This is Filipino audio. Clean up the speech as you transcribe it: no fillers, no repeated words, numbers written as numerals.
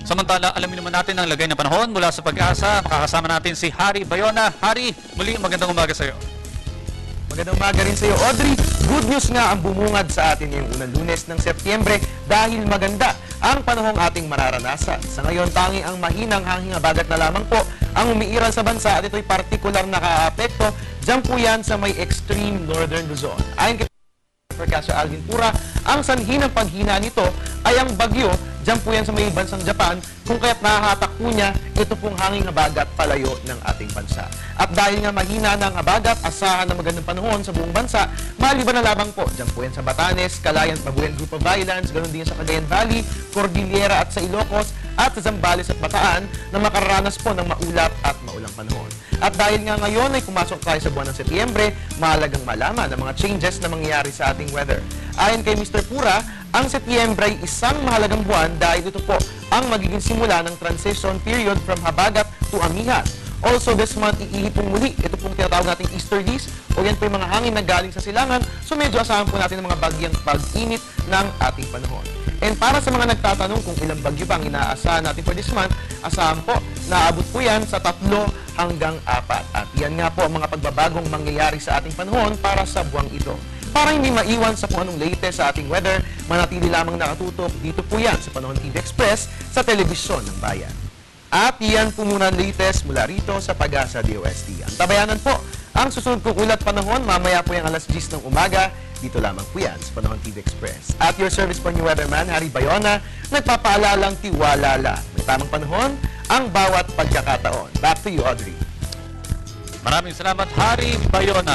Samantala, alamin naman natin ang lagay ng panahon mula sa Pag-asa. Makakasama natin si Harry Bayona. Harry, muli magandang umaga sa iyo. Magandang umaga rin sa iyo, Audrey. Good news nga ang bumungad sa atin ngayong unang Lunes ng Setyembre dahil maganda ang panahong ating mararanasan. Sa ngayon, tanging ang mahinang hanging habagat na lamang po ang umiiral sa bansa at ito'y partikular nakaapekto. Diyan po yan sa may extreme northern Luzon. Ayon kay Professor Alvin Pura, ang sanhi ng paghina nito ay ang bagyo. Diyan po yan sa may bansang Japan, kung kaya't nahahatak po niya, ito pong hanging habagat palayo ng ating bansa. At dahil nga mahina ng habagat, asahan na magandang panahon sa buong bansa, maliban na lamang po, diyan po yan sa Batanes, Calayan, Pabuyan Group of Islands, ganoon din sa Cagayan Valley, Cordillera at sa Ilocos, at sa Zambales at Bataan, na makararanas po ng maulap at maulang panahon. At dahil nga ngayon ay pumasok tayo sa buwan ng Setyembre, mahalagang malaman ang mga changes na mangyayari sa ating weather. Ayon kay Mr. Pura, ang Setyembre ay isang mahalagang buwan dahil ito po ang magiging simula ng transition period from habagat to amihan. Also, this month, iihipong muli. Ito pong tinatawag nating easterlies o yan po yung mga hangin na galing sa silangan. So, medyo asahan po natin ang mga bagyang pag-init ng ating panahon. And para sa mga nagtatanong kung ilang bagyo pa ang inaasahan natin for this month, asahan po, naabot po yan sa 3 hanggang 4. At yan nga po ang mga pagbabagong mangyayari sa ating panahon para sa buwang ito. Para hindi maiwan sa kung anong latest sa ating weather, manatili lamang nakatutok dito po yan sa Panahon TV Express sa telebisyon ng bayan. At yan po muna ang latest mula rito sa Pag-asa DOST. Ang tabayanan po, ang susunod kong ulat panahon, mamaya po yung alas 10 ng umaga, dito lamang po yan sa Panahon TV Express. At your service po new weatherman, Harry Bayona, nagpapaalalang tiwala lang. May tamang panahon, ang bawat pagkakataon. Back to you, Audrey. Maraming salamat, Harry Bayona.